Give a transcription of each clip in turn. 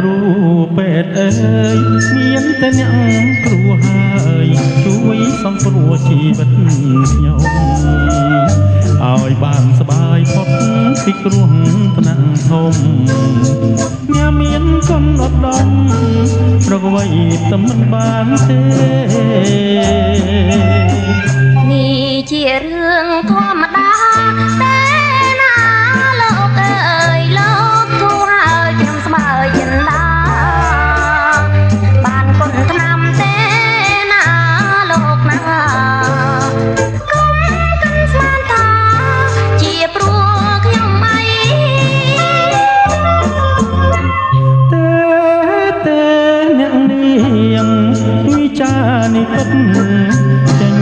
រូពេទ្យអើយមានតែអ្នកគ្រូហើយជួយសង្គ្រោះជីវិតខ្ញុំឲ្យបានសបាយផុតពីគ្រោះថ្នាក់ធំញ៉ាមានកំណត់ដំរកអ្វីតែមិនបានទេនេះជារឿងធម្មតាតែណាលោកអើយលោកធូរហើយខ្ញុំស្មើចិនដាបានគុណថ្នាំទេណាលោកណាគុំកាន់ស្មានតាជាព្រោះខ្ញុំអីតែអ្នកនាងវិចារនេះពិតចេញ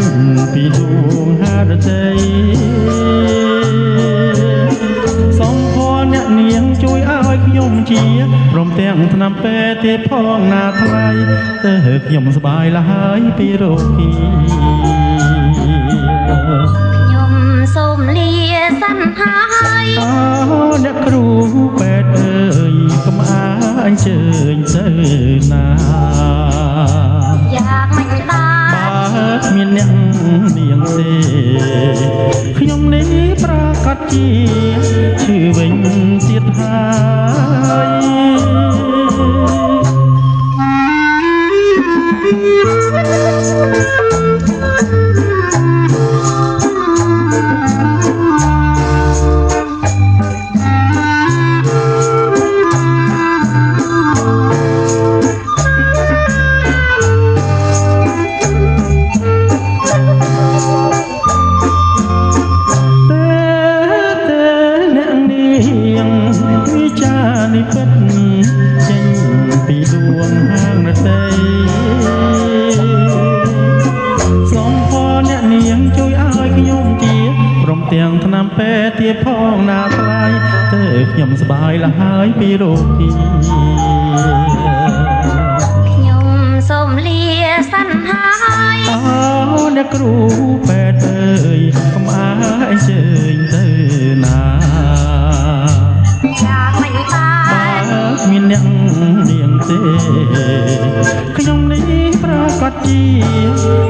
ពីដួងហារតីសំផនអ្នកនាងជួយឲ្យខ្ញុំជាព្រមទាំងថ្នាំពេទ្យទេផងណាថ្លៃតែខ្ញុំសប្បាយឡើយពីរោគីខ្ញុំសូមលាសិនហើយអូអ្នកគ្រូពេទ្យអើយកុំអញ្ជើញទៅណាយ៉ាងមិនដែរបើគ្មានអ្នកនាងទេខ្ញុំនេះប្រកាសជាឈឺវិញទៀតនេះពិតចេញពីដួងហាងរតីសូមខអ្នកនាងជួយឲ្យខ្ញុំជាព្រមទាំងថ្នាំពេទ្យទៀតផងណាថ្លៃតែខ្ញុំសប្បាយឡើយហើយពីរោគីខ្ញុំសូមលាសិនហើយអូអ្នកគ្រូពេទ្យអើយកុំអញ្ជើញទៅណាមានអ្នកនាងទេខ្ញុំនេះប្រកាសជា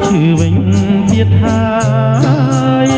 ឈឺវិញទៀតហើយ